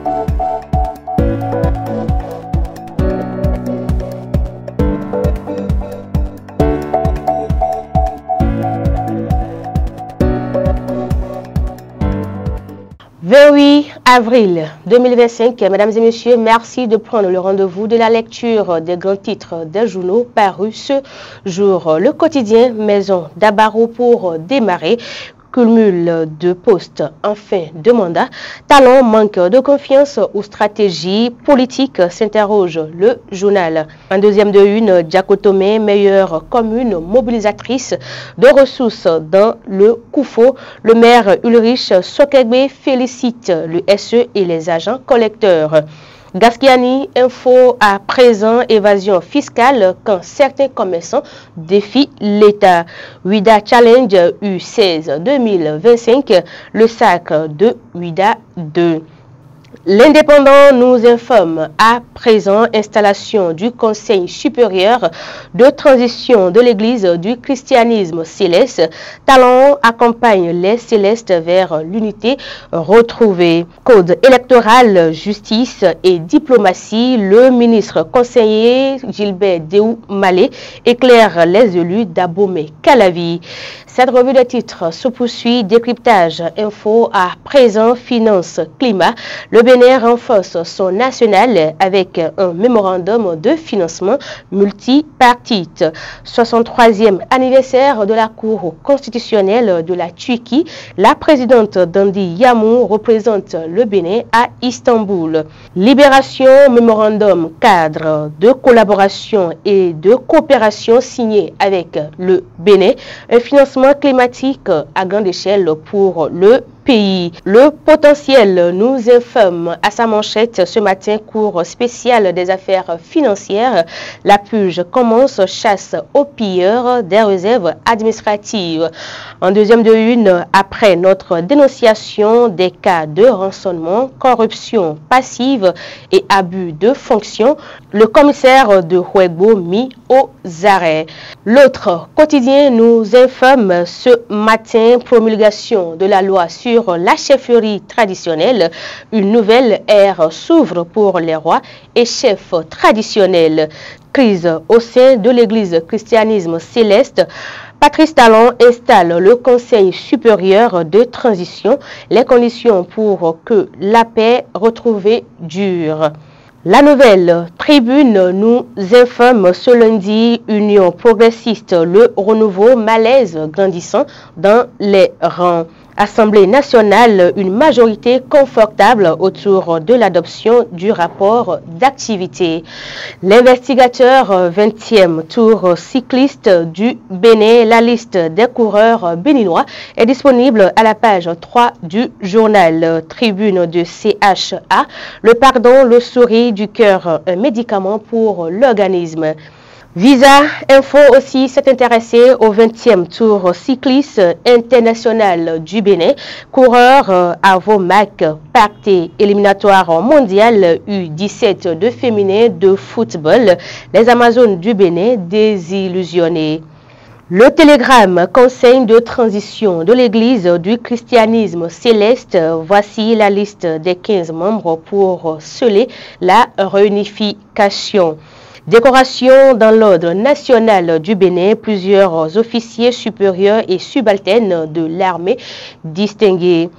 « 28 avril 2025, mesdames et messieurs, merci de prendre le rendez-vous de la lecture des grands titres des journaux parus ce jour. Le quotidien Maison d'Abaro pour démarrer. Cumul de postes en fin de mandat, talent, manque de confiance ou stratégie politique, s'interroge le journal. En deuxième de une, Diakotomé, meilleure commune mobilisatrice de ressources dans le Koufo. Le maire Ulrich Sokegbe félicite le SE et les agents collecteurs. Gaskiani, info à présent, évasion fiscale quand certains commerçants défient l'État. Ouida Challenge U16 2025, le sac de Ouida 2. L'Indépendant nous informe à présent installation du Conseil supérieur de transition de l'Église du christianisme céleste. Talent accompagne les célestes vers l'unité retrouvée. Code électoral, justice et diplomatie. Le ministre conseiller Gilbert Déou Malé éclaire les élus d'Abomey Calavi. Cette revue de titres se poursuit. Décryptage, info à présent, finance, climat. Le Bénin renforce son national avec un mémorandum de financement multipartite. 63e anniversaire de la Cour constitutionnelle de la Turquie. La présidente Dandi Yamou représente le Bénin à Istanbul. Libération, mémorandum cadre de collaboration et de coopération signé avec le Bénin. Un financement climatique à grande échelle pour le pays. Le potentiel nous informe à sa manchette ce matin, cours spécial des affaires financières. La PUJ commence chasse aux pilleurs des réserves administratives. En deuxième de une, après notre dénonciation des cas de rançonnement, corruption passive et abus de fonction, le commissaire de Huegbo mis aux arrêts. L'autre quotidien nous informe ce matin, promulgation de la loi sur la chefferie traditionnelle. Une nouvelle ère s'ouvre pour les rois et chefs traditionnels. Crise au sein de l'Église christianisme céleste. Patrice Talon installe le Conseil supérieur de transition. Les conditions pour que la paix retrouvée dure. La nouvelle tribune nous informe ce lundi, Union progressiste, le renouveau, malaise grandissant dans les rangs. Assemblée nationale, une majorité confortable autour de l'adoption du rapport d'activité. L'investigateur 20e tour cycliste du Bénin, la liste des coureurs béninois est disponible à la page 3 du journal. Tribune de CHA, le pardon, le sourire du cœur, un médicament pour l'organisme. Visa Info aussi s'est intéressé au 20e tour cycliste international du Bénin. Coureur à Vomac, parté éliminatoire mondial U17 de féminin de football. Les Amazones du Bénin désillusionnées. Le Télégramme, Conseil de transition de l'Église du christianisme céleste. Voici la liste des 15 membres pour sceller la réunification. Décoration dans l'ordre national du Bénin, plusieurs officiers supérieurs et subalternes de l'armée distingués.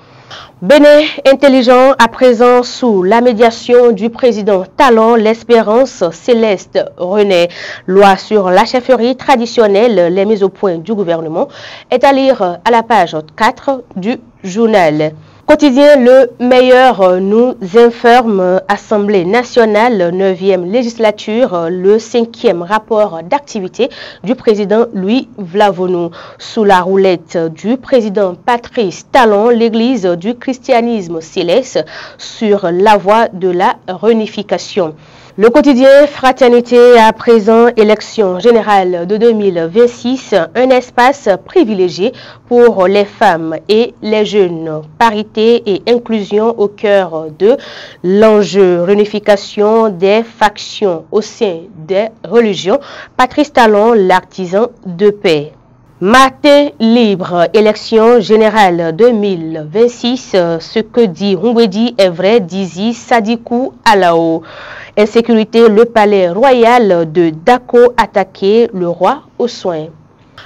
Bénin intelligent à présent sous la médiation du président Talon, l'espérance céleste renaît. Loi sur la chefferie traditionnelle, les mises au point du gouvernement est à lire à la page 4 du journal. Quotidien Le Meilleur nous informe, Assemblée nationale, 9e législature, le 5e rapport d'activité du président Louis Vlavonou. Sous la roulette du président Patrice Talon, l'Église du christianisme céleste sur la voie de la réunification. Le quotidien Fraternité à présent, élection générale de 2026, un espace privilégié pour les femmes et les jeunes. Parité et inclusion au cœur de l'enjeu. Réunification des factions au sein des religions. Patrice Talon, l'artisan de paix. Matin libre, élection générale 2026, ce que dit Ngwedi est vrai, Dizi Sadikou Alao. Insécurité, le palais royal de Dako attaqué, le roi aux soins.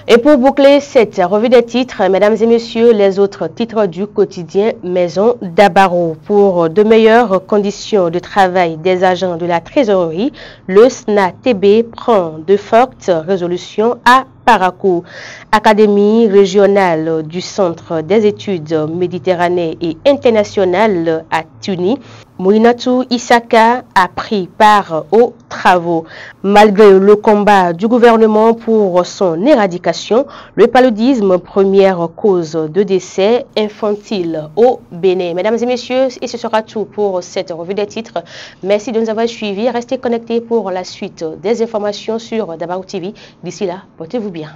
Et pour boucler cette revue des titres, mesdames et messieurs, les autres titres du quotidien Maison d'Abaro. Pour de meilleures conditions de travail des agents de la trésorerie, le SNATB prend de fortes résolutions à Parakou. Académie régionale du Centre des études méditerranéennes et internationales à Tunis, Mouinatou Isaka a pris part aux travaux. Malgré le combat du gouvernement pour son éradication, le paludisme, première cause de décès infantile au Bénin. Mesdames et messieurs, et ce sera tout pour cette revue des titres. Merci de nous avoir suivis. Restez connectés pour la suite des informations sur Dabarou TV. D'ici là, portez-vous bien.